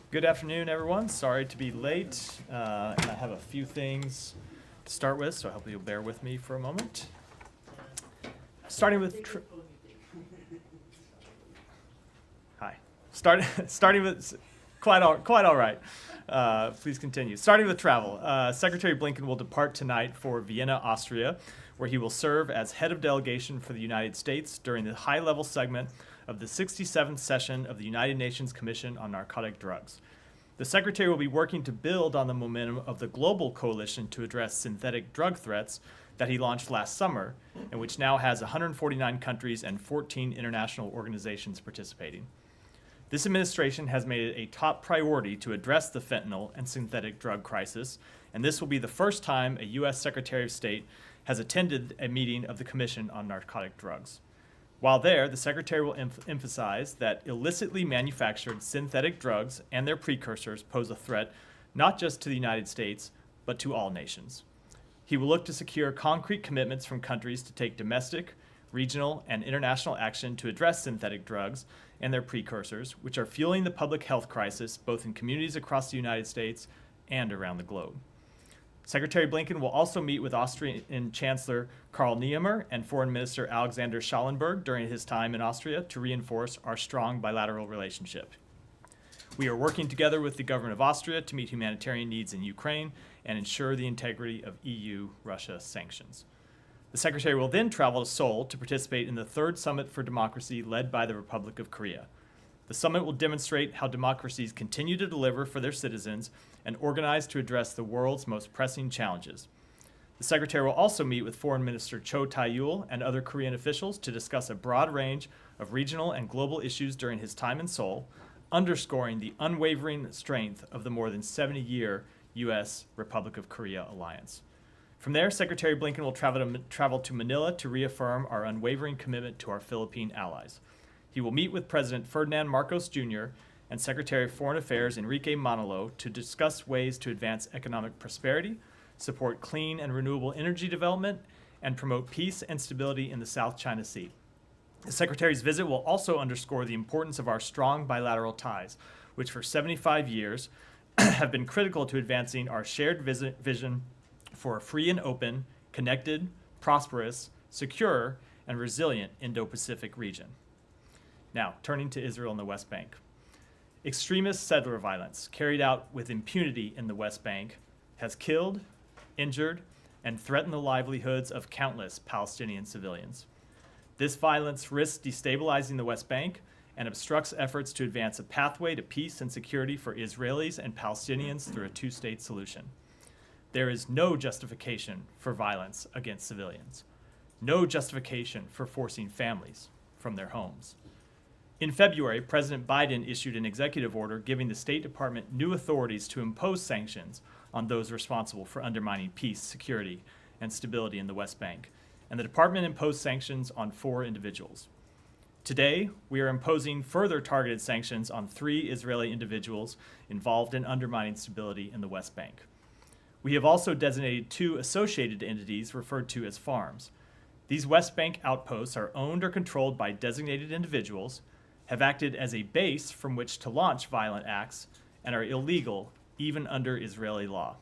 Good afternoon, everyone. Sorry to be late. And I have a few things to start with, so I hope you'll bear with me for a moment. Starting with starting with quite all right. Please continue. Starting with travel, Secretary Blinken will depart tonight for Vienna, Austria, where he will serve as head of delegation for the United States during the high-level segment of the 67th session of the United Nations Commission on Narcotic Drugs. The Secretary will be working to build on the momentum of the global coalition to address synthetic drug threats that he launched last summer, and which now has 149 countries and 14 international organizations participating. This administration has made it a top priority to address the fentanyl and synthetic drug crisis, and this will be the first time a U.S. Secretary of State has attended a meeting of the Commission on Narcotic Drugs. While there, the Secretary will emphasize that illicitly manufactured synthetic drugs and their precursors pose a threat not just to the United States, but to all nations. He will look to secure concrete commitments from countries to take domestic, regional, and international action to address synthetic drugs and their precursors, which are fueling the public health crisis both in communities across the United States and around the globe. Secretary Blinken will also meet with Austrian Chancellor Karl Nehammer and Foreign Minister Alexander Schallenberg during his time in Austria to reinforce our strong bilateral relationship. We are working together with the government of Austria to meet humanitarian needs in Ukraine and ensure the integrity of EU-Russia sanctions. The Secretary will then travel to Seoul to participate in the third Summit for Democracy led by the Republic of Korea. The summit will demonstrate how democracies continue to deliver for their citizens and organize to address the world's most pressing challenges. The Secretary will also meet with Foreign Minister Cho Tae-yul and other Korean officials to discuss a broad range of regional and global issues during his time in Seoul, underscoring the unwavering strength of the more than 70-year U.S. Republic of Korea alliance. From there, Secretary Blinken will travel to Manila to reaffirm our unwavering commitment to our Philippine allies. He will meet with President Ferdinand Marcos Jr. and Secretary of Foreign Affairs Enrique Manalo to discuss ways to advance economic prosperity, support clean and renewable energy development, and promote peace and stability in the South China Sea. The Secretary's visit will also underscore the importance of our strong bilateral ties, which for 75 years have been critical to advancing our shared vision for a free and open, connected, prosperous, secure, and resilient Indo-Pacific region. Now, turning to Israel and the West Bank. Extremist settler violence carried out with impunity in the West Bank has killed, injured, and threatened the livelihoods of countless Palestinian civilians. This violence risks destabilizing the West Bank and obstructs efforts to advance a pathway to peace and security for Israelis and Palestinians through a two-state solution. There is no justification for violence against civilians, no justification for forcing families from their homes. In February, President Biden issued an executive order giving the State Department new authorities to impose sanctions on those responsible for undermining peace, security, and stability in the West Bank, and the department imposed sanctions on 4 individuals. Today, we are imposing further targeted sanctions on 3 Israeli individuals involved in undermining stability in the West Bank. We have also designated 2 associated entities referred to as farms. These West Bank outposts are owned or controlled by designated individuals, have acted as a base from which to launch violent acts, and are illegal even under Israeli law.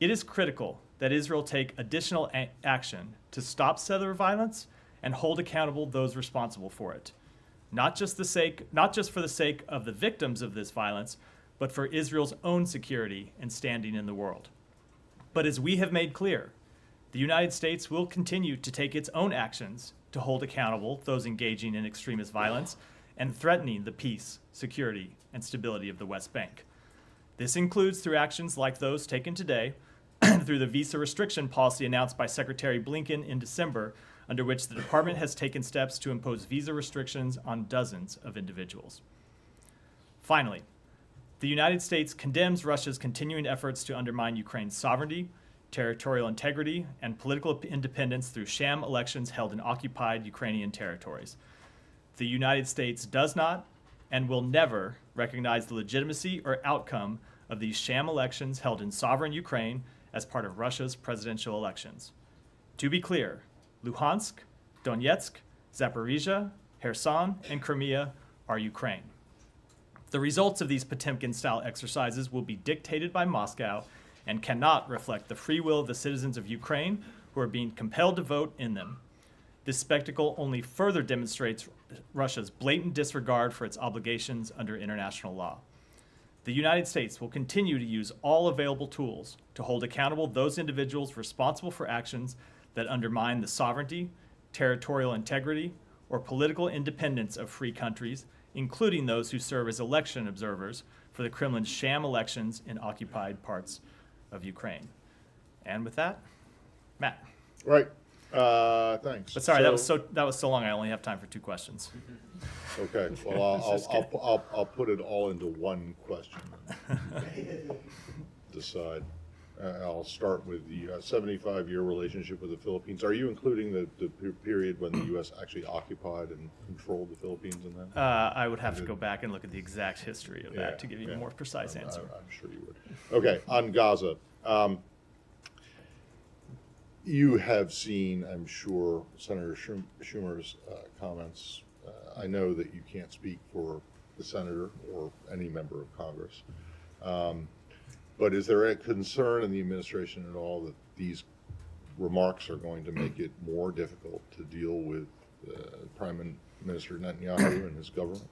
It is critical that Israel take additional action to stop settler violence and hold accountable those responsible for it, not just for the sake of the victims of this violence, but for Israel's own security and standing in the world. But as we have made clear, the United States will continue to take its own actions to hold accountable those engaging in extremist violence and threatening the peace, security, and stability of the West Bank. This includes through actions like those taken today, through the visa restriction policy announced by Secretary Blinken in December, under which the department has taken steps to impose visa restrictions on dozens of individuals. Finally, the United States condemns Russia's continuing efforts to undermine Ukraine's sovereignty, territorial integrity, and political independence through sham elections held in occupied Ukrainian territories. The United States does not and will never recognize the legitimacy or outcome of these sham elections held in sovereign Ukraine as part of Russia's presidential elections. To be clear, Luhansk, Donetsk, Zaporizhia, Kherson, and Crimea are Ukraine. The results of these Potemkin-style exercises will be dictated by Moscow and cannot reflect the free will of the citizens of Ukraine who are being compelled to vote in them. This spectacle only further demonstrates Russia's blatant disregard for its obligations under international law. The United States will continue to use all available tools to hold accountable those individuals responsible for actions that undermine the sovereignty, territorial integrity, or political independence of free countries, including those who serve as election observers for the Kremlin's sham elections in occupied parts of Ukraine. And with that, Matt. Right. Thanks. But sorry, that was so long. I only have time for 2 questions. Okay. Well, I'll put it all into one question. Decide. I'll start with the 75-year relationship with the Philippines. Are you including the period when the U.S. actually occupied and controlled the Philippines in that? I would have to go back and look at the exact history of that to give you a more precise answer. I'm sure you would. Okay, on Gaza. You have seen, I'm sure, Senator Schumer's comments. I know that you can't speak for the senator or any member of Congress. But is there a concern in the administration at all that these remarks are going to make it more difficult to deal with Prime Minister Netanyahu and his government?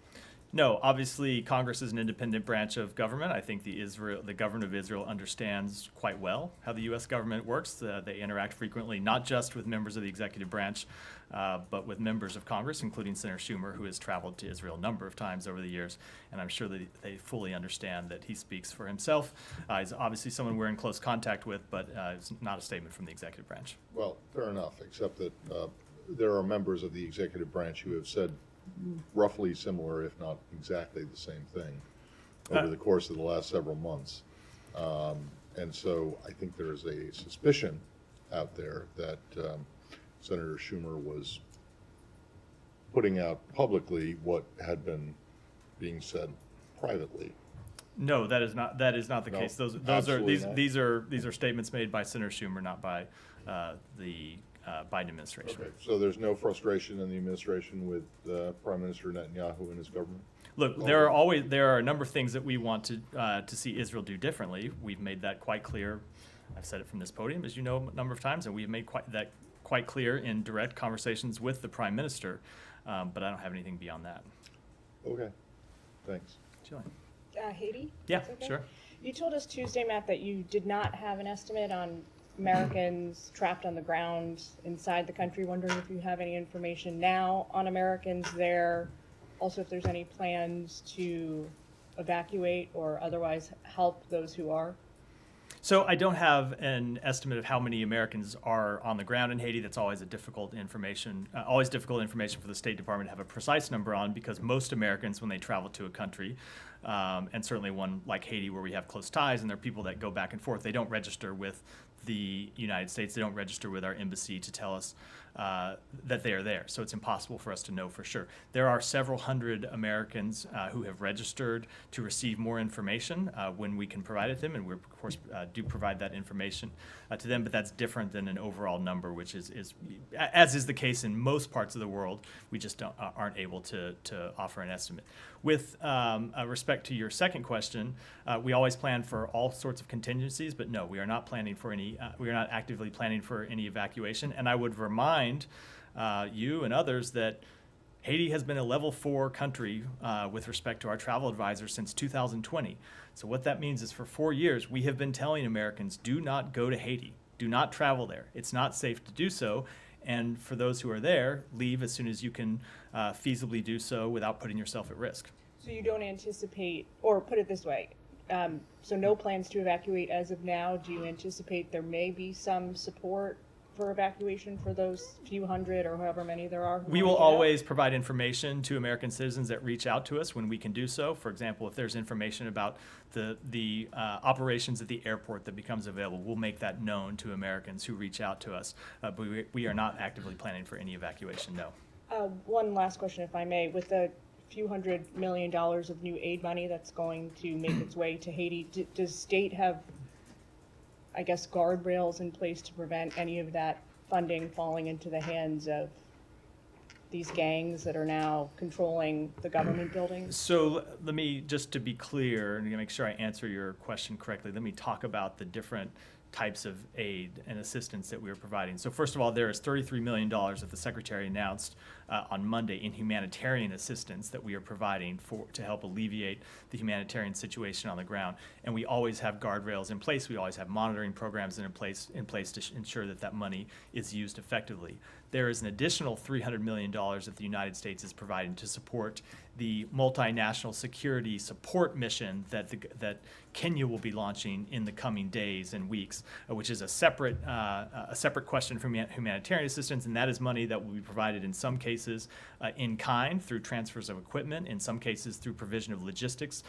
No, obviously Congress is an independent branch of government. I think the government of Israel understands quite well how the U.S. government works. They interact frequently, not just with members of the executive branch, but with members of Congress, including Senator Schumer, who has traveled to Israel a number of times over the years. And I'm sure that they fully understand that he speaks for himself. He's obviously someone we're in close contact with, but it's not a statement from the executive branch. Well, fair enough, except that there are members of the executive branch who have said roughly similar, if not exactly the same thing, over the course of the last several months. And so I think there is a suspicion out there that Senator Schumer was putting out publicly what had been being said privately. No, that is not the case. These are statements made by Senator Schumer, not by the Biden administration. Okay, so there's no frustration in the administration with Prime Minister Netanyahu and his government? Look, there are a number of things that we want to see Israel do differently. We've made that quite clear. I've said it from this podium, as you know, a number of times, and we've made quite clear in direct conversations with the Prime Minister. But I don't have anything beyond that. Okay, thanks. Haiti? Yeah, okay? sure. You told us Tuesday, Matt, that you did not have an estimate on Americans trapped on the ground inside the country. Wondering if you have any information now on Americans there. Also, if there's any plans to evacuate or otherwise help those who are. So I don't have an estimate of how many Americans are on the ground in Haiti. That's always difficult information for the State Department to have a precise number on, because most Americans, when they travel to a country, and certainly one like Haiti where we have close ties and there are people that go back and forth, they don't register with the United States. They don't register with our embassy to tell us that they are there. So it's impossible for us to know for sure. There are several hundred Americans who have registered to receive more information when we can provide it to them, and we of course do provide that information to them, but that's different than an overall number, which is as is the case in most parts of the world. We just aren't able to offer an estimate. With respect to your second question, we always plan for all sorts of contingencies, but no, we are not planning for any. We are not actively planning for any evacuation. And I would remind you and others that Haiti has been a level 4 country with respect to our travel advisors since 2020. So what that means is for 4 years, we have been telling Americans, do not go to Haiti. Do not travel there. It's not safe to do so. And for those who are there, leave as soon as you can feasibly do so without putting yourself at risk. So you don't anticipate, or put it this way, so no plans to evacuate as of now. Do you anticipate there may be some support for evacuation for those few hundred or however many there are? We will always provide information to American citizens that reach out to us when we can do so. For example, if there's information about the operations at the airport that becomes available, we'll make that known to Americans who reach out to us. But we are not actively planning for any evacuation, no. One last question, if I may. With the few $100 million of new aid money that's going to make its way to Haiti, does state have, I guess, guardrails in place to prevent any of that funding falling into the hands of these gangs that are now controlling the government buildings? So let me, just to be clear and to make sure I answer your question correctly, let me talk about the different types of aid and assistance that we are providing. So first of all, there is $33 million that the Secretary announced on Monday in humanitarian assistance that we are providing to help alleviate the humanitarian situation on the ground. And we always have guardrails in place. We always have monitoring programs in place to ensure that that money is used effectively. There is an additional $300 million that the United States is providing to support the multinational security support mission that Kenya will be launching in the coming days and weeks, which is a separate question from humanitarian assistance, and that is money that will be provided in some cases in kind through transfers of equipment, in some cases through provision of logistics,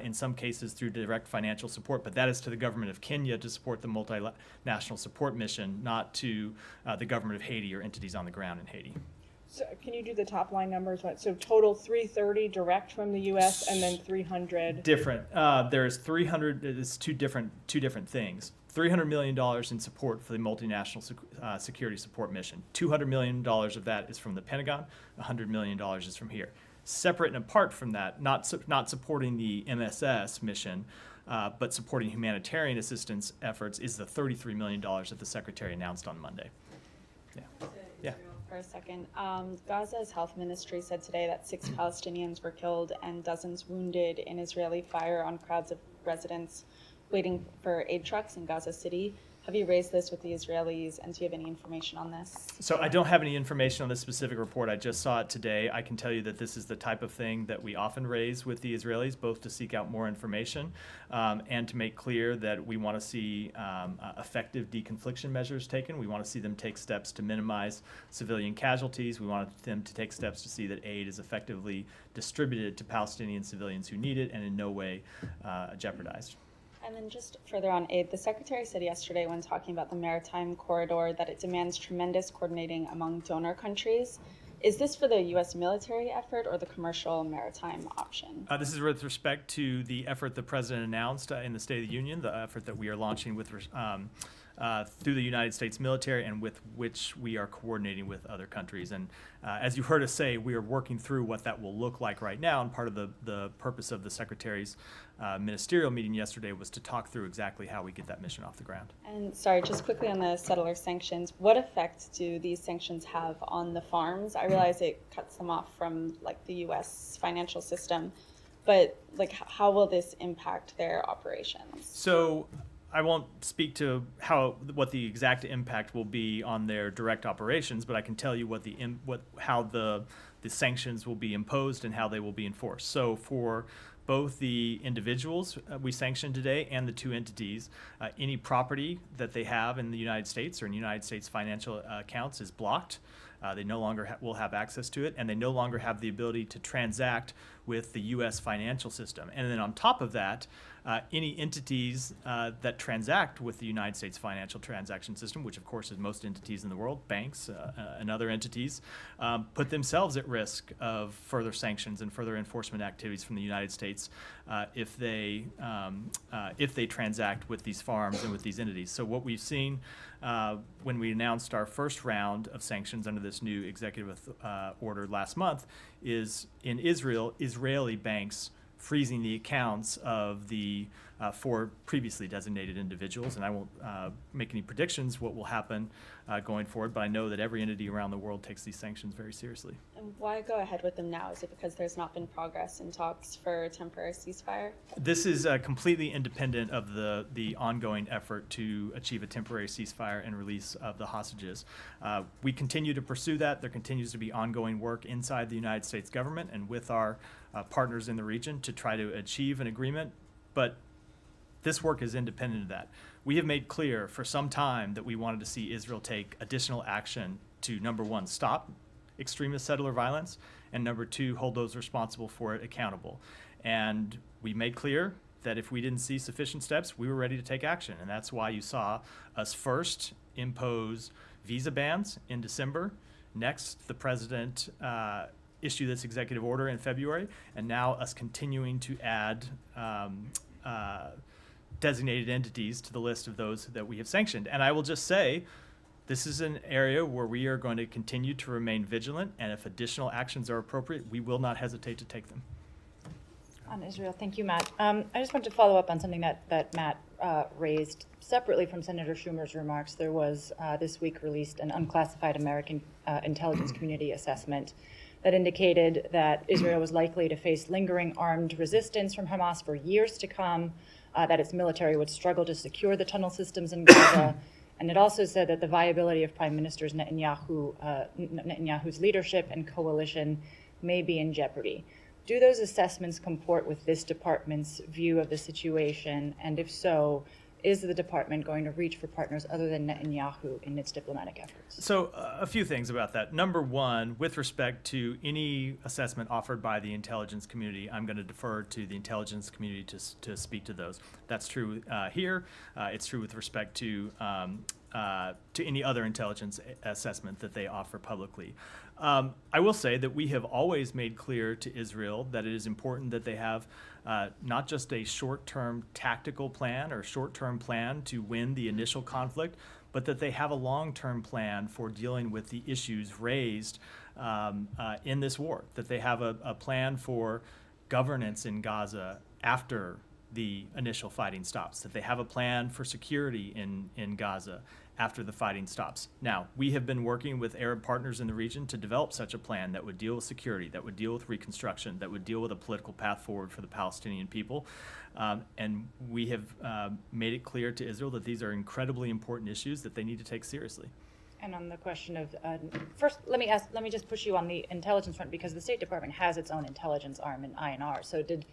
in some cases through direct financial support, but that is to the government of Kenya to support the multinational support mission, not to the government of Haiti or entities on the ground in Haiti. So can you do the top line numbers? So total 330 direct from the U.S. and then 300. Different. There's 300. It's two different things. $300 million in support for the multinational security support mission. $200 million of that is from the Pentagon. $100 million is from here. Separate and apart from that, not supporting the MSS mission, but supporting humanitarian assistance efforts, is the $33 million that the Secretary announced on Monday. Yeah. For a second, Gaza's health ministry said today that 6 Palestinians were killed and dozens wounded in Israeli fire on crowds of residents waiting for aid trucks in Gaza City. Have you raised this with the Israelis, and do you have any information on this? So I don't have any information on this specific report. I just saw it today. I can tell you that this is the type of thing that we often raise with the Israelis, both to seek out more information and to make clear that we want to see effective deconfliction measures taken. We want to see them take steps to minimize civilian casualties. We want them to take steps to see that aid is effectively distributed to Palestinian civilians who need it and in no way jeopardized. And then just further on aid, the Secretary said yesterday when talking about the maritime corridor that it demands tremendous coordinating among donor countries. Is this for the U.S. military effort or the commercial maritime option? This is with respect to the effort the President announced in the State of the Union, the effort that we are launching with through the United States military and with which we are coordinating with other countries. And as you heard us say, we are working through what that will look like right now, and part of the purpose of the Secretary's ministerial meeting yesterday was to talk through exactly how we get that mission off the ground. And sorry, just quickly on the settler sanctions, what effect do these sanctions have on the farms? I realize it cuts them off from like the U.S. financial system, but like how will this impact their operations? So I won't speak to what the exact impact will be on their direct operations, but I can tell you how the sanctions will be imposed and how they will be enforced. So for both the individuals we sanctioned today and the two entities, any property that they have in the United States or in United States financial accounts is blocked. They no longer will have access to it, and they no longer have the ability to transact with the U.S. financial system. And then on top of that, any entities that transact with the United States financial transaction system, which of course is most entities in the world, banks and other entities, put themselves at risk of further sanctions and further enforcement activities from the United States if they transact with these farms and with these entities. So what we've seen when we announced our first round of sanctions under this new executive order last month is in Israel, Israeli banks freezing the accounts of the 4 previously designated individuals. And I won't make any predictions what will happen going forward, but I know that every entity around the world takes these sanctions very seriously. And why go ahead with them now? Is it because there's not been progress in talks for a temporary ceasefire? This is completely independent of the ongoing effort to achieve a temporary ceasefire and release of the hostages. We continue to pursue that. There continues to be ongoing work inside the United States government and with our partners in the region to try to achieve an agreement, but this work is independent of that. We have made clear for some time that we wanted to see Israel take additional action to, number one, stop extremist settler violence, and number two, hold those responsible for it accountable. And we made clear that if we didn't see sufficient steps, we were ready to take action. And that's why you saw us first impose visa bans in December. Next, the president issue this executive order in February, and now us continuing to add designated entities to the list of those that we have sanctioned. And I will just say, This is an area where we are going to continue to remain vigilant, and if additional actions are appropriate, we will not hesitate to take them. On Israel, thank you, Matt. I just want to follow up on something that Matt raised separately from Senator Schumer's remarks. There was this week released an unclassified American intelligence community assessment that indicated that Israel was likely to face lingering armed resistance from Hamas for years to come, that its military would struggle to secure the tunnel systems in Gaza, and it also said that the viability of Prime Minister Netanyahu's leadership and coalition may be in jeopardy. Do those assessments comport with this department's view of the situation? And if so, is the department going to reach for partners other than Netanyahu in its diplomatic efforts? So a few things about that. Number one, with respect to any assessment offered by the intelligence community, I'm going to defer to the intelligence community to speak to those. That's true here. It's true with respect to any other intelligence assessment that they offer publicly. I will say that we have always made clear to Israel that it is important that they have not just a short-term tactical plan or short-term plan to win the initial conflict, but that they have a long-term plan for dealing with the issues raised in this war, that they have a plan for governance in Gaza after the initial fighting stops, that they have a plan for security in Gaza after the fighting stops. Now, we have been working with Arab partners in the region to develop such a plan that would deal with security, that would deal with reconstruction, that would deal with a political path forward for the Palestinian people. And we have made it clear to Israel that these are incredibly important issues that they need to take seriously. And on the question of, first, let me just push you on the intelligence front, because the State Department has its own intelligence arm in INR. So did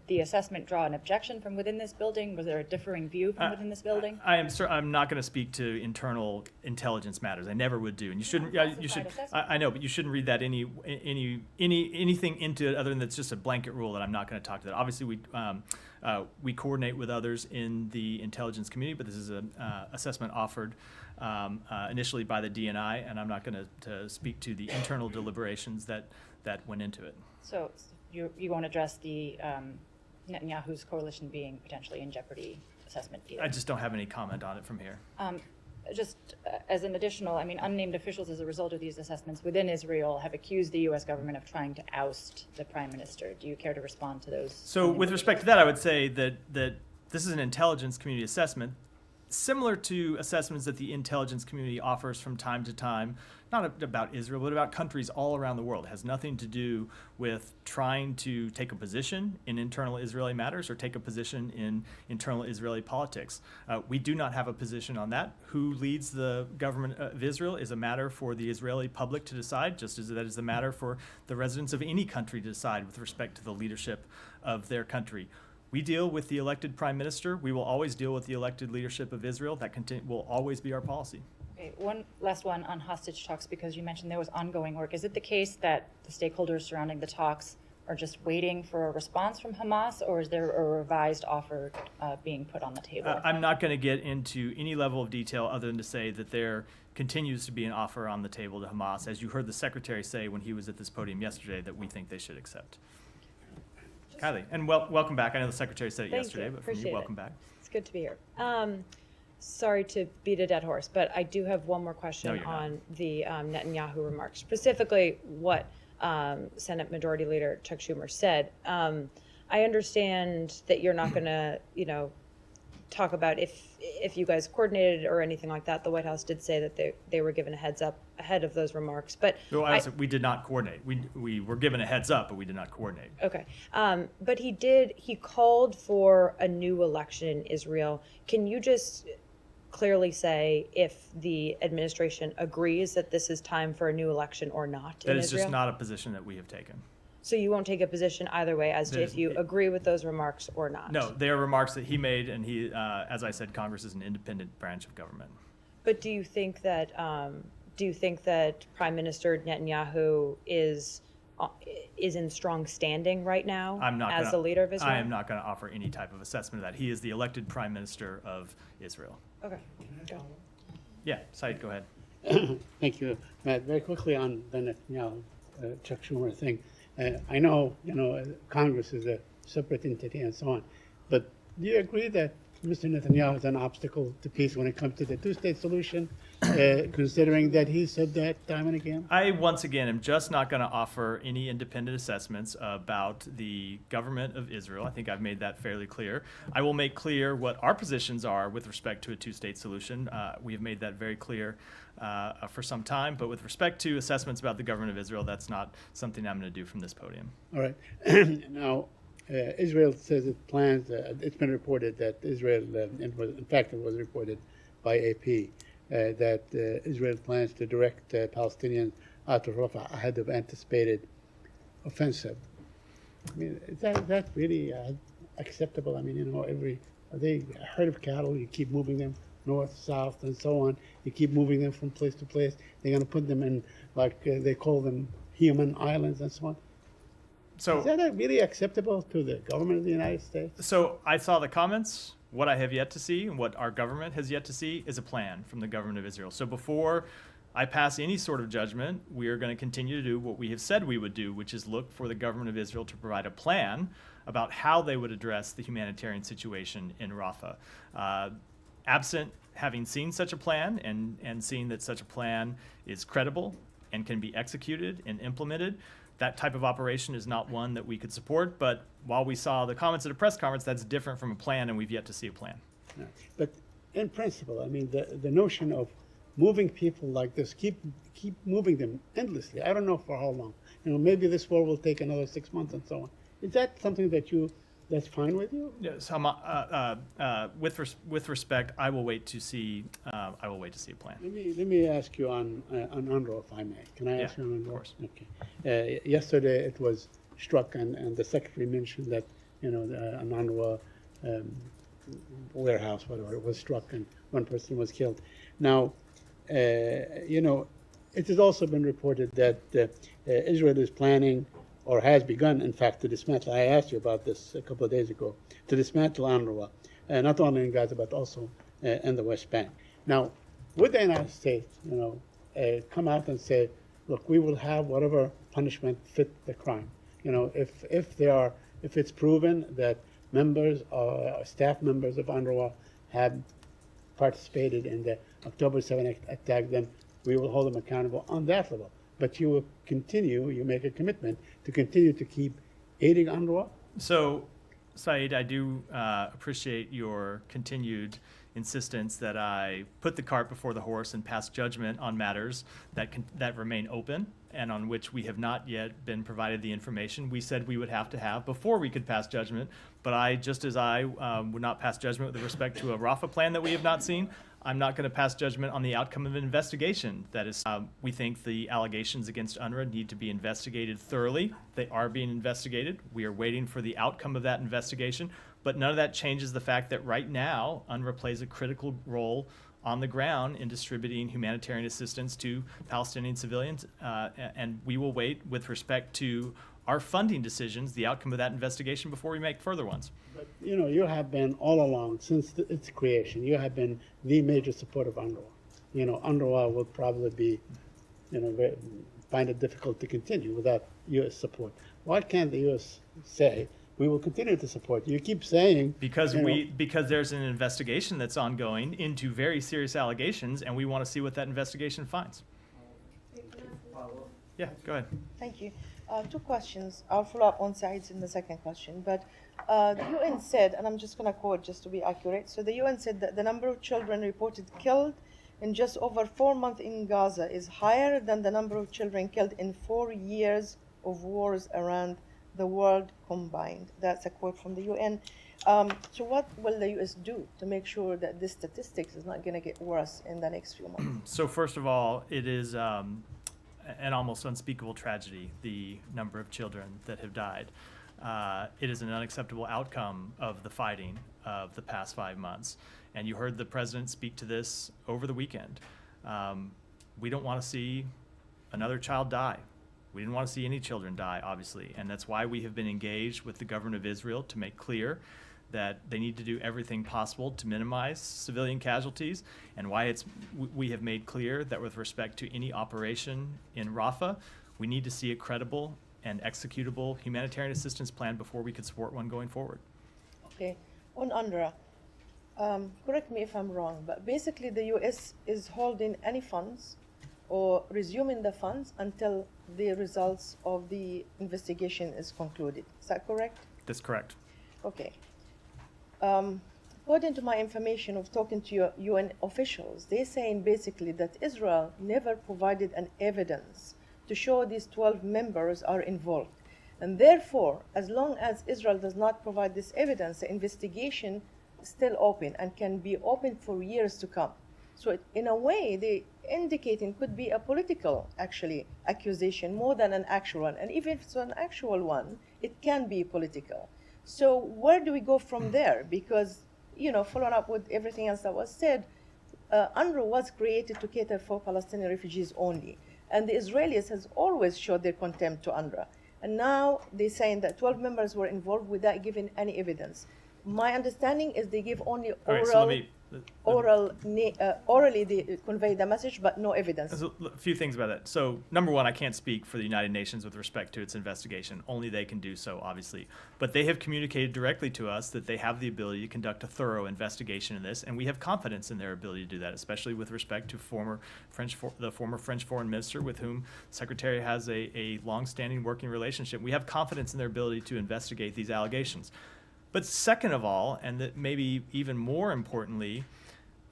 the assessment draw an objection from within this building? Was there a differing view from within this building? I'm not going to speak to internal intelligence matters. I never would do, and you shouldn't. You should. I know, but you shouldn't read that anything into it other than that's just a blanket rule that I'm not going to talk to that. Obviously, we coordinate with others in the intelligence community, but this is an assessment offered initially by the DNI, and I'm not going to speak to the internal deliberations that went into it. So you won't address the Netanyahu's coalition being potentially in jeopardy assessment either? I just don't have any comment on it from here. Just as an additional, unnamed officials as a result of these assessments within Israel have accused the U.S. government of trying to oust the prime minister. Do you care to respond to those? So with respect to that, I would say that this is an intelligence community assessment, similar to assessments that the intelligence community offers from time to time, not about Israel, but about countries all around the world. It has nothing to do with trying to take a position in internal Israeli matters or take a position in internal Israeli politics. We do not have a position on that. Who leads the government of Israel is a matter for the Israeli public to decide, just as that is a matter for the residents of any country to decide with respect to the leadership of their country. We deal with the elected prime minister. We will always deal with the elected leadership of Israel. That will always be our policy. Okay, one last one on hostage talks, because you mentioned there was ongoing work. Is it the case that the stakeholders surrounding the talks are just waiting for a response from Hamas, or is there a revised offer being put on the table? I'm not going to get into any level of detail other than to say that there continues to be an offer on the table to Hamas, as you heard the secretary say when he was at this podium yesterday, that we think they should accept. Kylie, and welcome back. I know the secretary said it yesterday, but from you, welcome back. It's good to be here. Sorry to beat a dead horse, but I do have one more question on the Netanyahu remarks, specifically what Senate Majority Leader Chuck Schumer said. I understand that you're not going to, talk about if you guys coordinated or anything like that. The White House did say that they were given a heads up ahead of those remarks, but we did not coordinate. We were given a heads up, but we did not coordinate. Okay, but he called for a new election in Israel. Can you just clearly say if the administration agrees that this is time for a new election or not in Israel? That is just not a position that we have taken. So you won't take a position either way as to if you agree with those remarks or not? No, they are remarks that he made, and he, as I said, Congress is an independent branch of government. But do you think that Prime Minister Netanyahu is in strong standing right now as the leader of Israel? I am not going to offer any type of assessment of that. He is the elected Prime Minister of Israel. Okay. Go. Yeah, Said, go ahead. Thank you, Matt. Very quickly on the Netanyahu, Chuck Schumer thing. I know, Congress is a separate entity and so on, but do you agree that Mr. Netanyahu is an obstacle to peace when it comes to the two-state solution, considering that he said that time and again? I, once again, am just not going to offer any independent assessments about the government of Israel. I think I've made that fairly clear. I will make clear what our positions are with respect to a two-state solution. We have made that very clear for some time, but with respect to assessments about the government of Israel, that's not something I'm going to do from this podium. All right. Now, Israel says it plans, it's been reported that Israel, in fact, it was reported by AP, that Israel plans to direct Palestinians out of Rafah ahead of anticipated offensive. I mean, is that really acceptable? I mean, you know, are they a herd of cattle? You keep moving them north, south, and so on. You keep moving them from place to place. They're going to put them in, like they call them, human islands and so on. So, Is that really acceptable to the government of the United States? So I saw the comments. What I have yet to see and what our government has yet to see is a plan from the government of Israel. So before I pass any sort of judgment, we are going to continue to do what we have said we would do, which is look for the government of Israel to provide a plan about how they would address the humanitarian situation in Rafah. Absent having seen such a plan and seeing that such a plan is credible and can be executed and implemented, that type of operation is not one that we could support. But while we saw the comments at a press conference, that's different from a plan, and we've yet to see a plan. No. But in principle, I mean, the notion of moving people like this, keep moving them endlessly. I don't know for how long. You know, maybe this war will take another 6 months and so on. Is that something that's fine with you? Yes, with respect, I will wait to see. I will wait to see a plan. Let me ask you on UNRWA, if I may. Can I ask you on UNRWA? Of course. Okay. Yesterday it was struck, and the secretary mentioned that an UNRWA warehouse, whatever, it was struck, and one person was killed. Now, it has also been reported that Israel is planning, or has begun, in fact, to dismantle. I asked you about this a couple of days ago, to dismantle UNRWA, not only in Gaza but also in the West Bank. Now, would the United States, come out and say, look, we will have whatever punishment fit the crime? If it's proven that staff members of UNRWA have participated in the October 7th attack, then we will hold them accountable on that level. But you make a commitment to continue to keep aiding UNRWA? So, Saeed, I do appreciate your continued insistence that I put the cart before the horse and pass judgment on matters that remain open and on which we have not yet been provided the information we said we would have to have before we could pass judgment. But just as I would not pass judgment with respect to a Rafah plan that we have not seen, I'm not going to pass judgment on the outcome of an investigation. That is, we think the allegations against UNRWA need to be investigated thoroughly. They are being investigated. We are waiting for the outcome of that investigation. But none of that changes the fact that right now, UNRWA plays a critical role on the ground in distributing humanitarian assistance to Palestinian civilians. And we will wait with respect to our funding decisions, the outcome of that investigation, before we make further ones. But, you have been all along, since its creation, you have been the major supporter of UNRWA. UNRWA will probably be, find it difficult to continue without U.S. support. Why can't the U.S. say, we will continue to support you? You keep saying... Because there's an investigation that's ongoing into very serious allegations, and we want to see what that investigation finds. Yeah, go ahead. Thank you. Two questions. I'll follow up on Saeed's in the second question. But the UN said, and I'm just going to quote just to be accurate, so the UN said that the number of children reported killed in just over 4 months in Gaza is higher than the number of children killed in 4 years of wars around the world combined. That's a quote from the UN. So what will the U.S. do to make sure that this statistics is not going to get worse in the next few months? So first of all, it is an almost unspeakable tragedy, the number of children that have died. It is an unacceptable outcome of the fighting of the past 5 months. And you heard the president speak to this over the weekend. We don't want to see another child die. We didn't want to see any children die, obviously. And that's why we have been engaged with the government of Israel to make clear that they need to do everything possible to minimize civilian casualties, and why we have made clear that with respect to any operation in Rafah, we need to see a credible and executable humanitarian assistance plan before we could support one going forward. Okay. On UNRWA, Correct me if I'm wrong, but basically the U.S. is holding any funds or resuming the funds until the results of the investigation is concluded. Is that correct? That's correct. Okay. According to my information of talking to your UN officials, they're saying basically that Israel never provided an evidence to show these 12 members are involved. And therefore, as long as Israel does not provide this evidence, the investigation is still open and can be open for years to come. So in a way, they indicating could be a political, actually, accusation more than an actual one. And even if it's an actual one, it can be political. So where do we go from there? Because, you know, following up with everything else that was said, UNRWA was created to cater for Palestinian refugees only. And the Israelis has always showed their contempt to UNRWA. And now they're saying that 12 members were involved without giving any evidence. My understanding is they give only orally they convey the message, but no evidence. There's a few things about that. So, number one, I can't speak for the United Nations with respect to its investigation. Only they can do so, obviously. But they have communicated directly to us that they have the ability to conduct a thorough investigation in this, and we have confidence in their ability to do that, especially with respect to the former French foreign minister with whom the Secretary has a long-standing working relationship. We have confidence in their ability to investigate these allegations. But second of all, and that maybe even more importantly,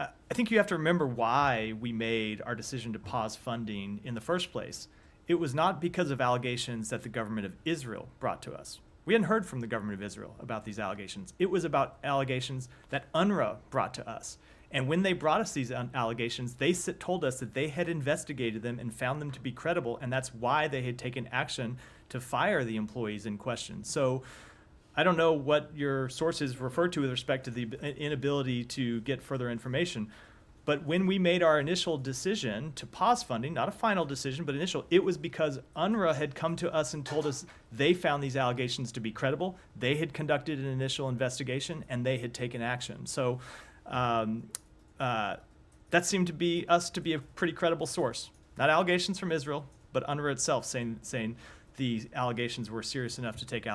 I think you have to remember why we made our decision to pause funding in the first place. It was not because of allegations that the government of Israel brought to us. We hadn't heard from the government of Israel about these allegations. It was about allegations that UNRWA brought to us. And when they brought us these allegations, they told us that they had investigated them and found them to be credible, and that's why they had taken action to fire the employees in question. So I don't know what your sources refer to with respect to the inability to get further information, but when we made our initial decision to pause funding, not a final decision, but initial, it was because UNRWA had come to us and told us they found these allegations to be credible, they had conducted an initial investigation, and they had taken action. So that seemed to be a pretty credible source. Not allegations from Israel, but UNRWA itself saying the allegations were serious enough to take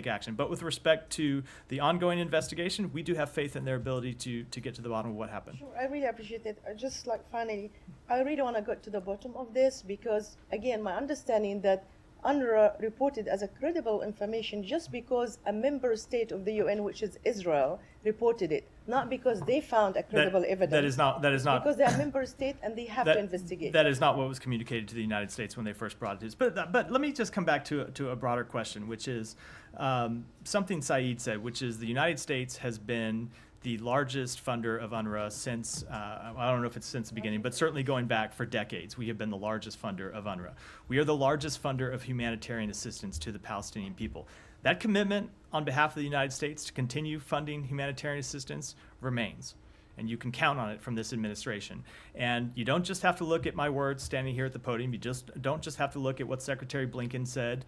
action. But with respect to the ongoing investigation, we do have faith in their ability to get to the bottom of what happened. Sure, I really appreciate it. Just like finally, I really want to get to the bottom of this because, again, my understanding that UNRWA reported as a credible information just because a member state of the UN, which is Israel, reported it, not because they found a credible evidence. That is not because they are a member state and they have to investigate. That is not what was communicated to the United States when they first brought it. But let me just come back to a broader question, which is something Saeed said, which is the United States has been the largest funder of UNRWA since, I don't know if it's since the beginning, but certainly going back for decades, we have been the largest funder of UNRWA. We are the largest funder of humanitarian assistance to the Palestinian people. That commitment on behalf of the United States to continue funding humanitarian assistance remains. And you can count on it from this administration. And you don't just have to look at my words standing here at the podium. You don't just have to look at what Secretary Blinken said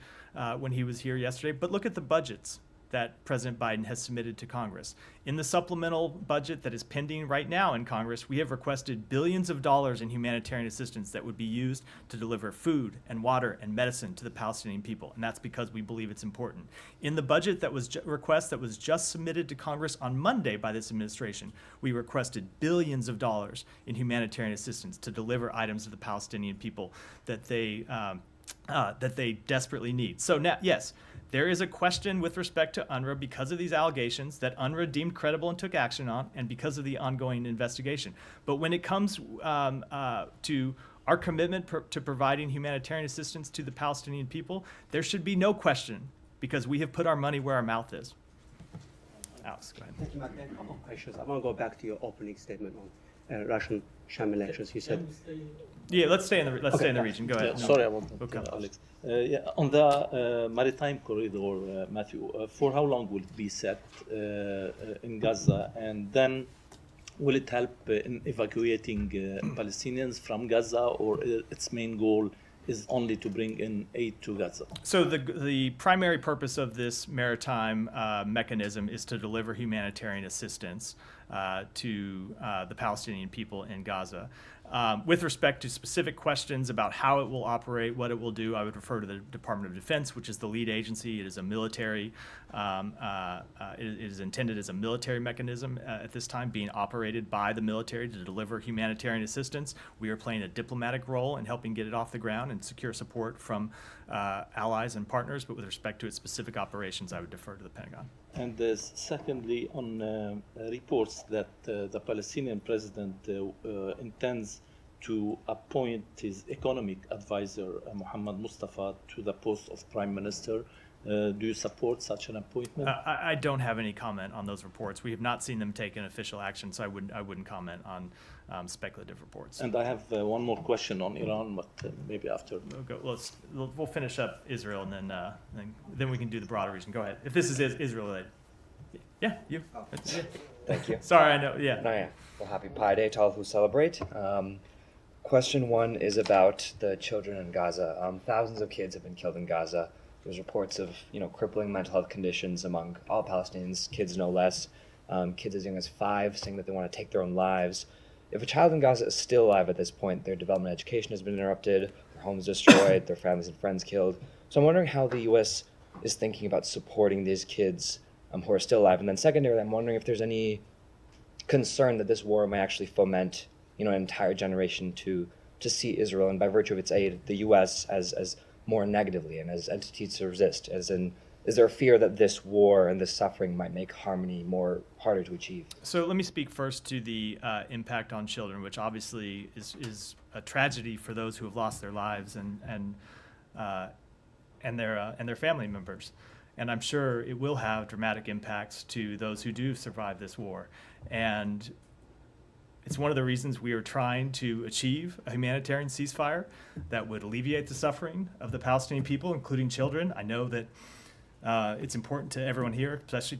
when he was here yesterday, but look at the budgets that President Biden has submitted to Congress. In the supplemental budget that is pending right now in Congress, we have requested billions of dollars in humanitarian assistance that would be used to deliver food and water and medicine to the Palestinian people, and that's because we believe it's important. In the budget that was request that was just submitted to Congress on Monday by this administration, we requested billions of dollars in humanitarian assistance to deliver items to the Palestinian people that they desperately need. So now, yes, there is a question with respect to UNRWA because of these allegations that UNRWA deemed credible and took action on, and because of the ongoing investigation. But when it comes to our commitment to providing humanitarian assistance to the Palestinian people, there should be no question because we have put our money where our mouth is. Alex, go ahead. Thank you, Matt. A couple of questions. I want to go back to your opening statement on Russian sham elections. You said. Yeah, let's stay in the region. Go ahead. Sorry about that, Alex. On the maritime corridor, Matthew, for how long will it be set in Gaza? And then will it help in evacuating Palestinians from Gaza, or its main goal is only to bring in aid to Gaza? So the primary purpose of this maritime mechanism is to deliver humanitarian assistance to the Palestinian people in Gaza. With respect to specific questions about how it will operate, what it will do, I would refer to the Department of Defense, which is the lead agency. It is a military, it is intended as a military mechanism at this time, being operated by the military to deliver humanitarian assistance. We are playing a diplomatic role in helping get it off the ground and secure support from allies and partners, but with respect to its specific operations, I would defer to the Pentagon. And secondly, on reports that the Palestinian president intends to appoint his economic advisor, Mohammed Mustafa, to the post of prime minister. Do you support such an appointment? I don't have any comment on those reports. We have not seen them take an official action, so I wouldn't comment on speculative reports. And I have one more question on Iran, but maybe after. We'll finish up Israel, and then we can do the broader region. Go ahead. If this is Israel related. Yeah, you. Yeah. Thank you. Sorry, I know. Yeah. No, yeah. Well, happy Pi Day to all who celebrate. Question one is about the children in Gaza. Thousands of kids have been killed in Gaza. There's reports of crippling mental health conditions among all Palestinians, kids no less. Kids as young as 5 saying that they want to take their own lives. If a child in Gaza is still alive at this point, their development and education has been interrupted, their homes destroyed, their families and friends killed. So I'm wondering how the U.S. is thinking about supporting these kids who are still alive. And then secondarily, I'm wondering if there's any concern that this war may actually foment an entire generation to see Israel, and by virtue of its aid, the U.S. as more negatively and as entities to resist. As in, is there a fear that this war and this suffering might make harmony harder to achieve? So let me speak first to the impact on children, which obviously is a tragedy for those who have lost their lives and their family members. And I'm sure it will have dramatic impacts to those who do survive this war. And it's one of the reasons we are trying to achieve a humanitarian ceasefire that would alleviate the suffering of the Palestinian people, including children. I know that it's important to everyone here, especially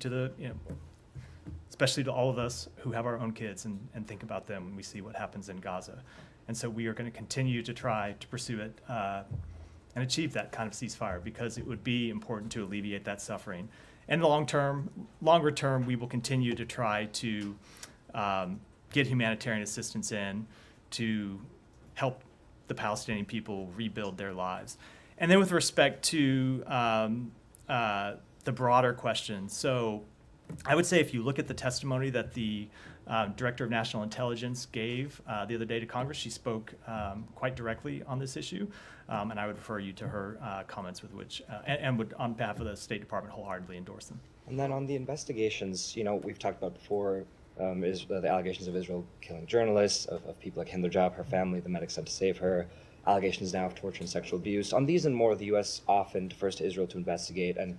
to all of us who have our own kids and think about them when we see what happens in Gaza. And so we are going to continue to try to pursue it and achieve that kind of ceasefire, because it would be important to alleviate that suffering. And longer term, we will continue to try to get humanitarian assistance in to help the Palestinian people rebuild their lives. And then with respect to the broader question, so I would say if you look at the testimony that the Director of National Intelligence gave the other day to Congress, she spoke quite directly on this issue, and I would refer you to her comments with which, and would, on behalf of the State Department, wholeheartedly endorse them. And then on the investigations, we've talked about before, is the allegations of Israel killing journalists, of people like Hind Rajab, her family, the medics sent to save her, allegations now of torture and sexual abuse. On these and more, the U.S. often defers to Israel to investigate and,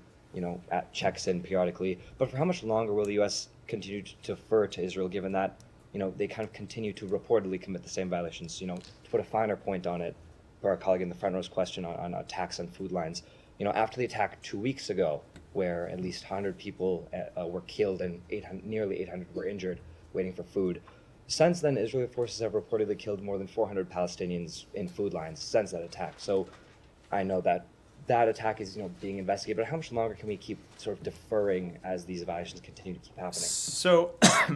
checks in periodically. But for how much longer will the U.S. continue to defer to Israel, given that, they kind of continue to reportedly commit the same violations? To put a finer point on it, for our colleague in the front row's question on attacks on food lines, after the attack 2 weeks ago, where at least 100 people were killed and nearly 800 were injured waiting for food. Since then, Israeli forces have reportedly killed more than 400 Palestinians in food lines since that attack. So I know that attack is being investigated, but how much longer can we keep sort of deferring as these violations continue to keep happening? So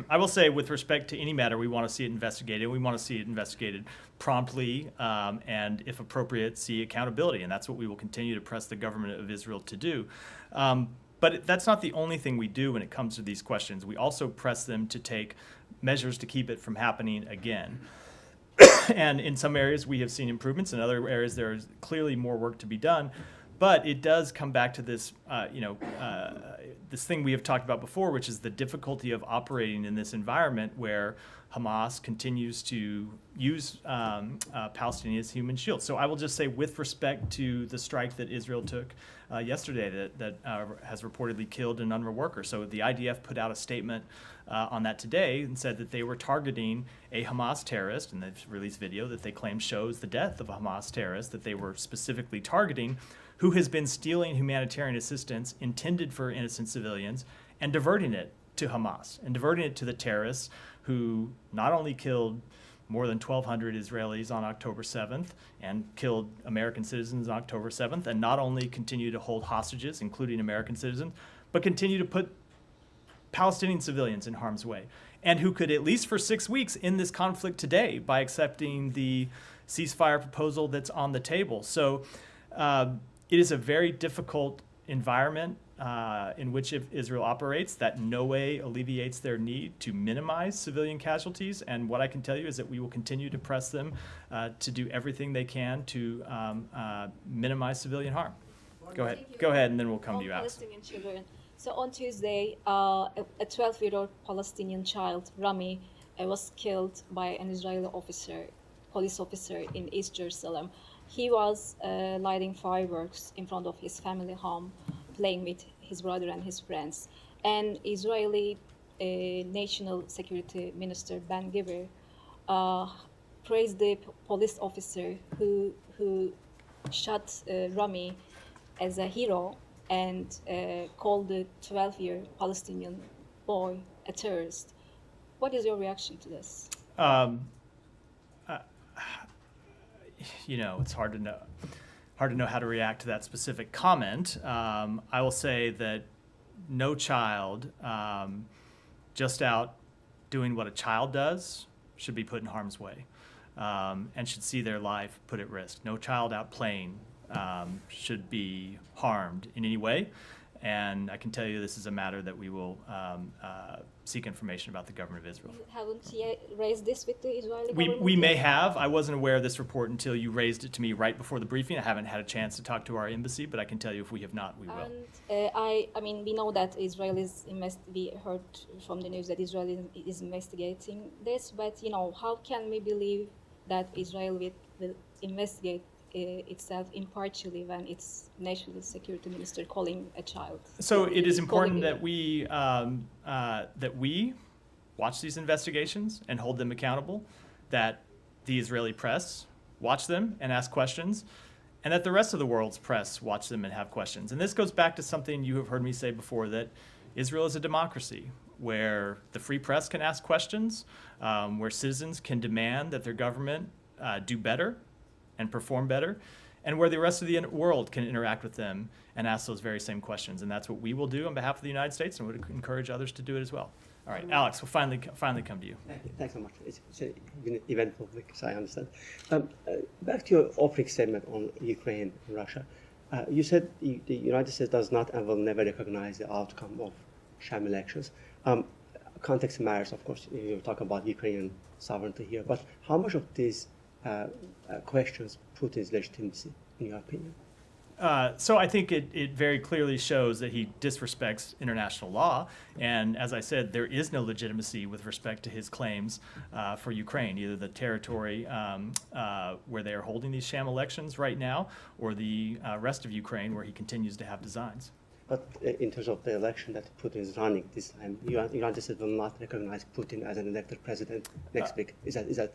I will say, with respect to any matter, we want to see it investigated. We want to see it investigated promptly and, if appropriate, see accountability. And that's what we will continue to press the government of Israel to do. But that's not the only thing we do when it comes to these questions. We also press them to take measures to keep it from happening again. And in some areas, we have seen improvements. In other areas, there is clearly more work to be done. But it does come back to this, this thing we have talked about before, which is the difficulty of operating in this environment where Hamas continues to use Palestinians as human shields. So I will just say, with respect to the strike that Israel took yesterday that has reportedly killed an UNRWA worker. So the IDF put out a statement on that today and said that they were targeting a Hamas terrorist, and they've released video that they claim shows the death of a Hamas terrorist that they were specifically targeting, who has been stealing humanitarian assistance intended for innocent civilians and diverting it to Hamas and diverting it to the terrorists who not only killed more than 1,200 Israelis on October 7th and killed American citizens on October 7th, and not only continue to hold hostages, including American citizens, but continue to put Palestinian civilians in harm's way, and who could, at least for 6 weeks, end this conflict today by accepting the ceasefire proposal that's on the table. So it is a very difficult environment in which Israel operates that in no way alleviates their need to minimize civilian casualties. And what I can tell you is that we will continue to press them to do everything they can to minimize civilian harm. Go ahead, and then we'll come to you, Alex. Palestinian children. So on Tuesday, a 12-year-old Palestinian child, Rami, was killed by an Israeli police officer in East Jerusalem. He was lighting fireworks in front of his family home, playing with his brother and his friends. And Israeli National Security Minister Ben Gvir praised the police officer who shot Rami as a hero and called the 12-year Palestinian boy a terrorist. What is your reaction to this? It's hard to know how to react to that specific comment. I will say that no child just out doing what a child does should be put in harm's way and should see their life put at risk. No child out playing should be harmed in any way. And I can tell you this is a matter that we will seek information about the government of Israel. Haven't you raised this with the Israeli government? We may have. I wasn't aware of this report until you raised it to me right before the briefing. I haven't had a chance to talk to our embassy, but I can tell you if we have not, we will. And we know that we heard from the news that Israel is investigating this, but how can we believe that Israel will investigate itself impartially when its national security minister calling a child? So it is important that we watch these investigations and hold them accountable, that the Israeli press watch them and ask questions, and that the rest of the world's press watch them and have questions. And this goes back to something you have heard me say before, that Israel is a democracy where the free press can ask questions, where citizens can demand that their government do better and perform better, and where the rest of the world can interact with them and ask those very same questions. And that's what we will do on behalf of the United States, and would encourage others to do it as well. All right, Alex, we'll finally come to you. Thank you. Thanks so much. It's an eventful week, so I understand. Back to your opening statement on Ukraine and Russia. You said the United States does not and will never recognize the outcome of sham elections. Context matters, of course. You're talking about Ukrainian sovereignty here, but how much of these questions Putin's legitimacy, in your opinion? So I think it very clearly shows that he disrespects international law. And as I said, there is no legitimacy with respect to his claims for Ukraine, either the territory where they are holding these sham elections right now, or the rest of Ukraine where he continues to have designs. But in terms of the election that Putin is running this time, United States will not recognize Putin as an elected president next week. Is that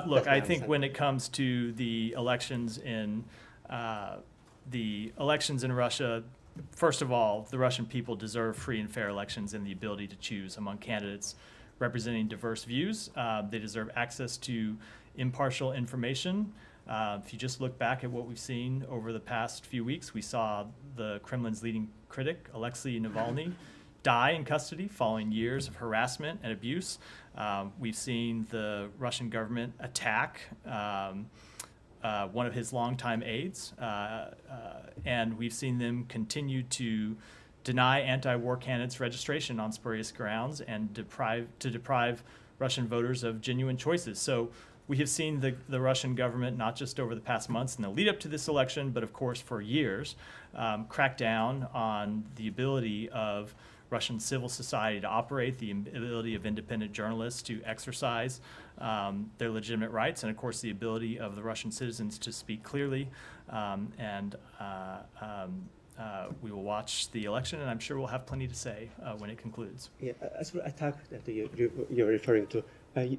look, I think when it comes to the elections in Russia, first of all, the Russian people deserve free and fair elections and the ability to choose among candidates representing diverse views. They deserve access to impartial information. If you just look back at what we've seen over the past few weeks, we saw the Kremlin's leading critic, Alexei Navalny, die in custody following years of harassment and abuse. We've seen the Russian government attack one of his longtime aides, and we've seen them continue to deny anti-war candidates registration on spurious grounds and deprive Russian voters of genuine choices. So we have seen the Russian government, not just over the past months in the lead up to this election, but of course for years, crack down on the ability of Russian civil society to operate, the ability of independent journalists to exercise their legitimate rights, and of course the ability of the Russian citizens to speak clearly. We will watch the election, and I'm sure we'll have plenty to say when it concludes. Yeah, as for attack that you're referring to,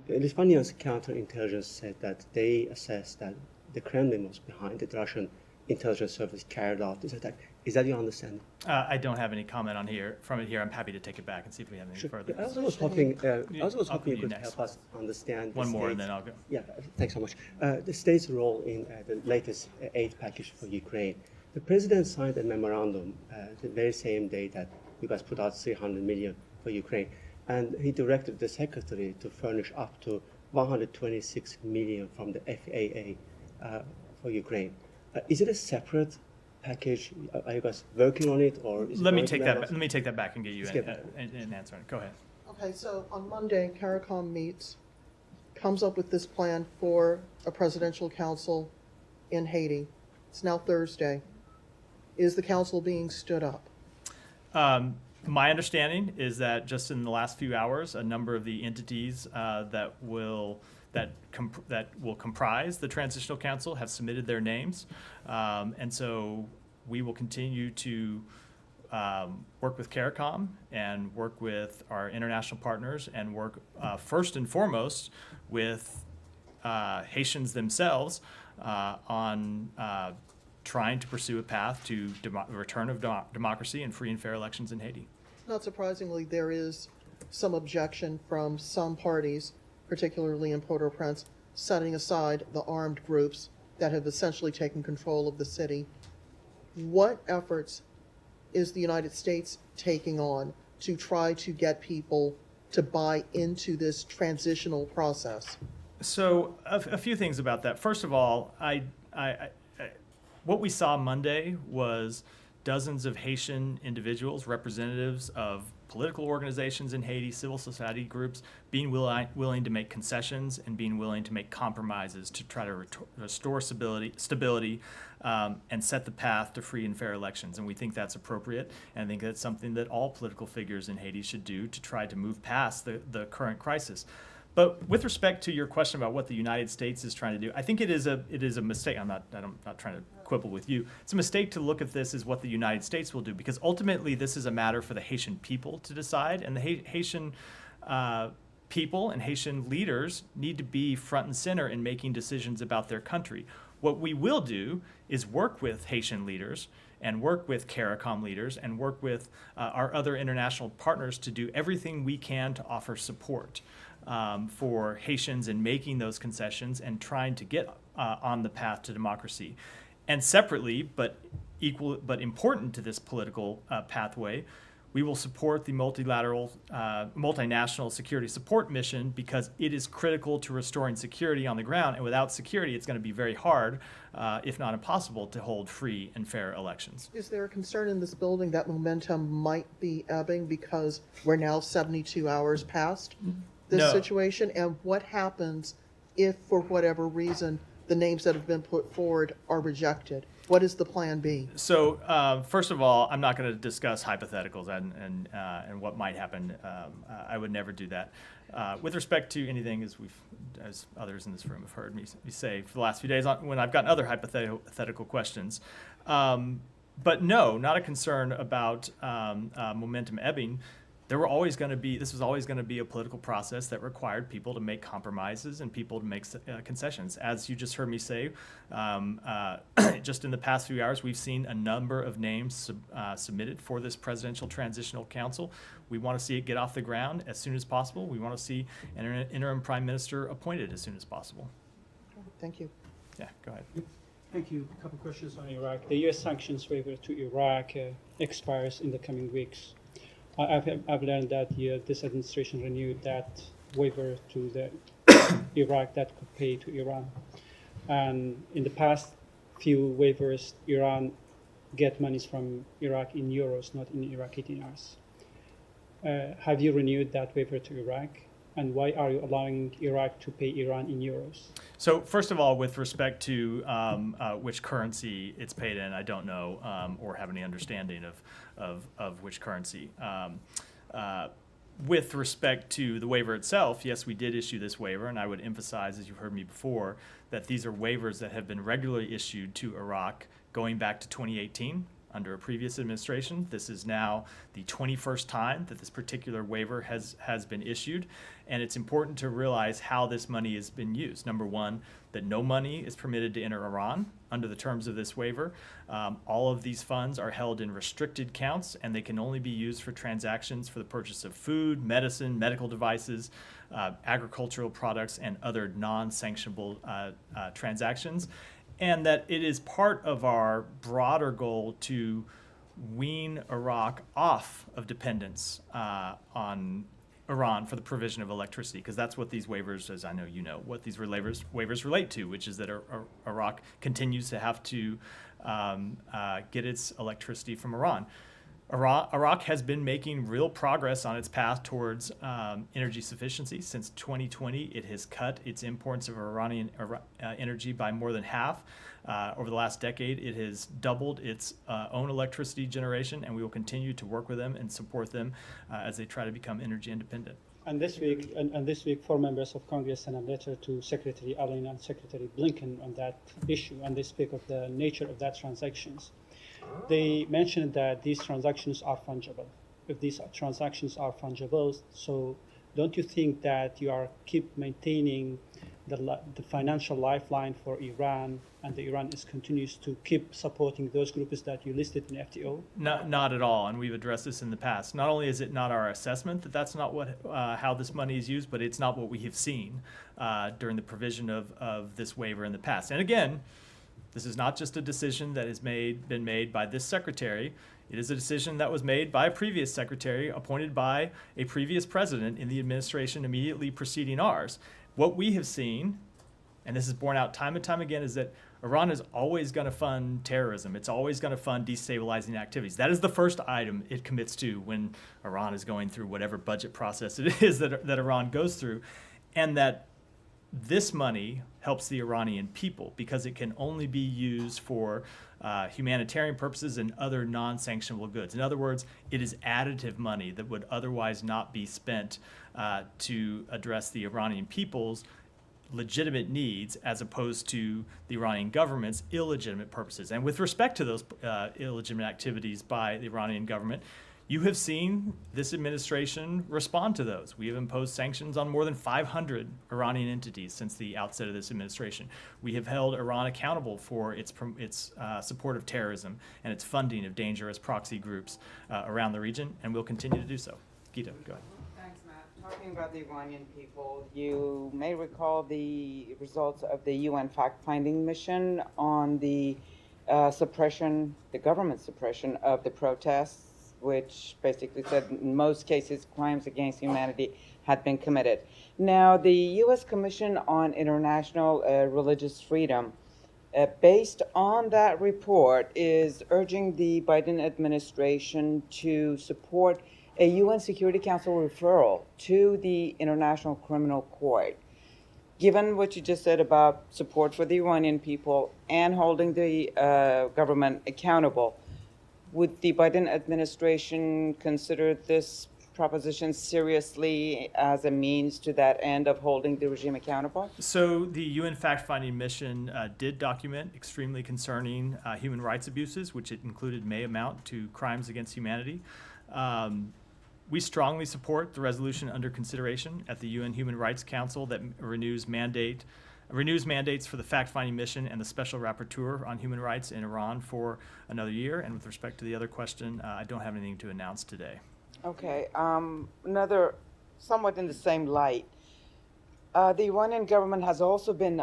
Lithuania's counterintelligence said that they assessed that the Kremlin was behind it. The Russian intelligence service carried out this attack. Is that your understanding? I don't have any comment on from it here. I'm happy to take it back and see if we have any further. I was hoping you could help us understand. One more, and then I'll go. Yeah, thanks so much. The state's role in the latest aid package for Ukraine. The president signed a memorandum the very same day that you guys put out $300 million for Ukraine. And he directed the secretary to furnish up to 126 million from the FAA for Ukraine. Is it a separate package? Are you guys working on it, or is Let it me going take to that. members? Let me take that back and get you Skip. an answer. Go ahead. Okay, so on Monday, CARICOM meets, comes up with this plan for a presidential council in Haiti. It's now Thursday. Is the council being stood up? My understanding is that just in the last few hours, a number of the entities that will comprise the transitional council have submitted their names, and so we will continue to work with CARICOM and work with our international partners and work first and foremost with Haitians themselves on trying to pursue a path to return of democracy and free and fair elections in Haiti. Not surprisingly, there is some objection from some parties, particularly in Port-au-Prince, setting aside the armed groups that have essentially taken control of the city. What efforts is the United States taking on to try to get people to buy into this transitional process? So a few things about that. First of all, what we saw Monday was dozens of Haitian individuals, representatives of political organizations in Haiti, civil society groups, being willing to make concessions and being willing to make compromises to try to restore stability and set the path to free and fair elections. And we think that's appropriate, and I think that's something that all political figures in Haiti should do to try to move past the current crisis. But with respect to your question about what the United States is trying to do, I think it is a mistake. I'm not trying to quibble with you. It's a mistake to look at this as what the United States will do, because ultimately this is a matter for the Haitian people to decide, and the Haitian people and Haitian leaders need to be front and center in making decisions about their country. What we will do is work with Haitian leaders and work with CARICOM leaders and work with our other international partners to do everything we can to offer support for Haitians in making those concessions and trying to get on the path to democracy. And separately, but important to this political pathway, we will support the multinational security support mission because it is critical to restoring security on the ground. And without security, it's going to be very hard, if not impossible, to hold free and fair elections. Is there a concern in this building that momentum might be ebbing because we're now 72 hours past this situation? And what happens if, for whatever reason, the names that have been put forward are rejected? What is the plan B? So, first of all, I'm not going to discuss hypotheticals and what might happen. I would never do that. With respect to anything, as others in this room have heard me say for the last few days when I've gotten other hypothetical questions. But no, not a concern about momentum ebbing. This was always going to be a political process that required people to make compromises and people to make concessions. As you just heard me say, just in the past few hours, we've seen a number of names submitted for this presidential transitional council. We want to see it get off the ground as soon as possible. We want to see an interim prime minister appointed as soon as possible. Thank you. Yeah, go ahead. Thank you. A couple questions on Iraq. The U.S. sanctions waiver to Iraq expires in the coming weeks. I've learned that this administration renewed that waiver to the Iraq that could pay to Iran. And in the past few waivers, Iran get monies from Iraq in euros, not in Iraqi dinars. Have you renewed that waiver to Iraq? And why are you allowing Iraq to pay Iran in euros? So first of all, with respect to which currency it's paid in, I don't know or have any understanding of which currency. With respect to the waiver itself, yes, we did issue this waiver, and I would emphasize, as you've heard me before, that these are waivers that have been regularly issued to Iraq going back to 2018 under a previous administration. This is now the 21st time that this particular waiver has been issued, and it's important to realize how this money has been used. Number one, that no money is permitted to enter Iran under the terms of this waiver. All of these funds are held in restricted counts, and they can only be used for transactions for the purchase of food, medicine, medical devices, agricultural products, and other non-sanctionable transactions. And that it is part of our broader goal to wean Iraq off of dependence on Iran for the provision of electricity, because that's what these waivers, as I know you know, what these waivers relate to, which is that Iraq continues to have to get its electricity from Iran. Iraq has been making real progress on its path towards energy sufficiency. Since 2020, it has cut its imports of Iranian energy by more than half. Over the last decade, it has doubled its own electricity generation, and we will continue to work with them and support them as they try to become energy independent. And this week, 4 members of Congress sent a letter to Secretary Allen and Secretary Blinken on that issue, and they speak of the nature of that transactions. They mentioned that these transactions are fungible. If these transactions are fungible, so don't you think that you are keep maintaining the financial lifeline for Iran, and the Iran continues to keep supporting those groups that you listed in FTO? Not at all, and we've addressed this in the past. Not only is it not our assessment that that's not how this money is used, but it's not what we have seen during the provision of this waiver in the past. And again, this is not just a decision that has been made by this secretary. It is a decision that was made by a previous secretary appointed by a previous president in the administration immediately preceding ours. What we have seen, and this is borne out time and time again, is that Iran is always going to fund terrorism. It's always going to fund destabilizing activities. That is the first item it commits to when Iran is going through whatever budget process it is that Iran goes through. And that this money helps the Iranian people because it can only be used for humanitarian purposes and other non-sanctionable goods. In other words, it is additive money that would otherwise not be spent to address the Iranian people's legitimate needs as opposed to the Iranian government's illegitimate purposes. And with respect to those illegitimate activities by the Iranian government, you have seen this administration respond to those. We have imposed sanctions on more than 500 Iranian entities since the outset of this administration. We have held Iran accountable for its support of terrorism and its funding of dangerous proxy groups around the region, and we'll continue to do so. Gita, go ahead. Thanks, Matt. Talking about the Iranian people, you may recall the results of the UN fact-finding mission on the government suppression of the protests, which basically said in most cases crimes against humanity had been committed. Now, the U.S. Commission on International Religious Freedom, based on that report, is urging the Biden administration to support a UN Security Council referral to the International Criminal Court. Given what you just said about support for the Iranian people and holding the government accountable, would the Biden administration consider this proposition seriously as a means to that end of holding the regime accountable? So the UN fact-finding mission did document extremely concerning human rights abuses, which it included may amount to crimes against humanity. We strongly support the resolution under consideration at the UN Human Rights Council that renews mandates for the fact-finding mission and the special rapporteur on human rights in Iran for another year. And with respect to the other question, I don't have anything to announce today. Okay. Another, somewhat in the same light, the Iranian government has also been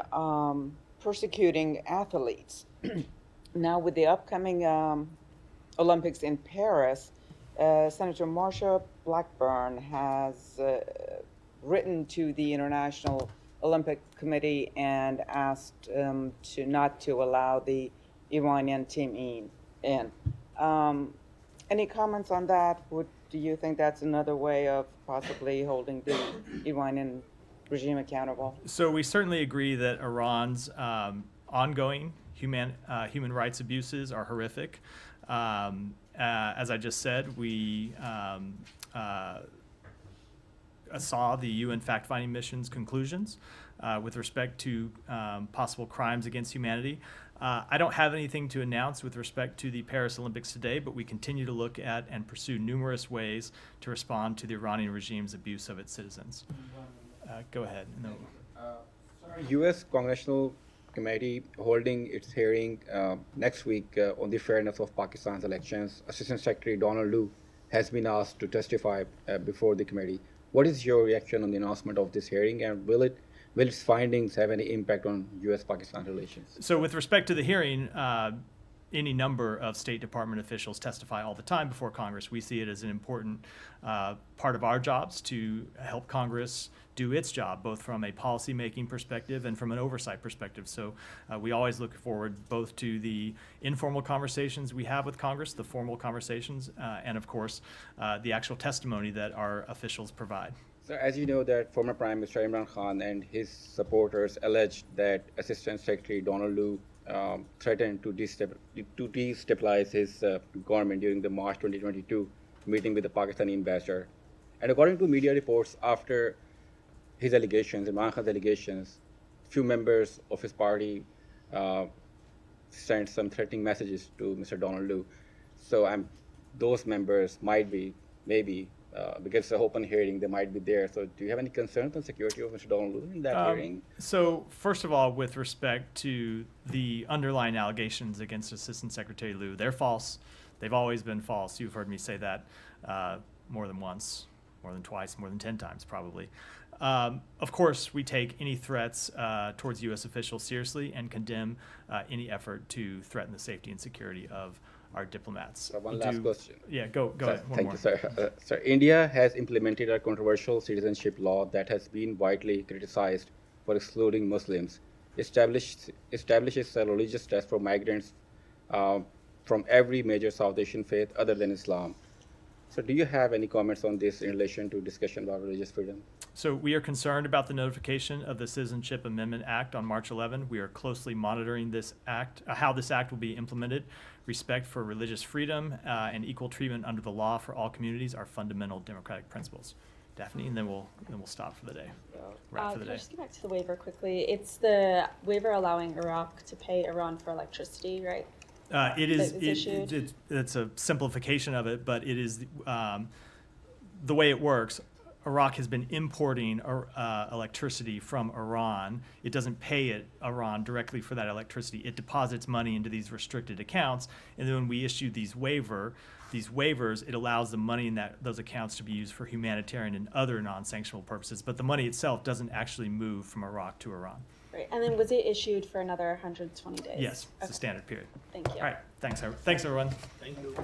persecuting athletes. Now, with the upcoming Olympics in Paris, Senator Marsha Blackburn has written to the International Olympic Committee and asked not to allow the Iranian team in. Any comments on that? Do you think that's another way of possibly holding the Iranian regime accountable? So we certainly agree that Iran's ongoing human rights abuses are horrific. As I just said, we saw the UN fact-finding mission's conclusions with respect to possible crimes against humanity. I don't have anything to announce with respect to the Paris Olympics today, but we continue to look at and pursue numerous ways to respond to the Iranian regime's abuse of its citizens. Go ahead. No. U.S. Congressional Committee holding its hearing next week on the fairness of Pakistan's elections. Assistant Secretary Donald Lu has been asked to testify before the committee. What is your reaction on the announcement of this hearing, and will its findings have any impact on U.S.-Pakistan relations? So with respect to the hearing, any number of State Department officials testify all the time before Congress. We see it as an important part of our jobs to help Congress do its job, both from a policy-making perspective and from an oversight perspective. So we always look forward both to the informal conversations we have with Congress, the formal conversations, and of course, the actual testimony that our officials provide. So as you know that former Prime Minister Imran Khan and his supporters alleged that Assistant Secretary Donald Lu threatened to destabilize his government during the March 2022 meeting with the Pakistani ambassador. And according to media reports, after his allegations, Imran Khan's allegations, few members of his party sent some threatening messages to Mr. Donald Lu. So those members might be, maybe, because it's an open hearing, they might be there. So do you have any concerns on security of Mr. Donald Lu in that hearing? So first of all, with respect to the underlying allegations against Assistant Secretary Lu, they're false. They've always been false. You've heard me say that more than once, more than twice, more than 10 times probably. Of course, we take any threats towards U.S. officials seriously and condemn any effort to threaten the safety and security of our diplomats. One last question. Yeah, go ahead. One Thank more. you, sir. Sir, India has implemented a controversial citizenship law that has been widely criticized for excluding Muslims. Establishes a religious test for migrants from every major South Asian faith other than Islam. So do you have any comments on this in relation to discussion about religious freedom? So we are concerned about the notification of the Citizenship Amendment Act on March 11. We are closely monitoring this act, how this act will be implemented. Respect for religious freedom and equal treatment under the law for all communities are fundamental democratic principles. Daphne, and then we'll stop for the day. Wrap for the Can I day. just get back to the waiver quickly? It's the waiver allowing Iraq to pay Iran for electricity, right? It's a simplification of it, but it is the way it works. Iraq has been importing electricity from Iran. It doesn't pay Iran directly for that electricity. It deposits money into these restricted accounts, and then when we issue these waivers, it allows the money in those accounts to be used for humanitarian and other non-sanctionable purposes. But the money itself doesn't actually move from Iraq to Iran. Right, and then was it issued for another 120 days? Yes, it's a standard period. Thank you. All right, thanks everyone. Thank you.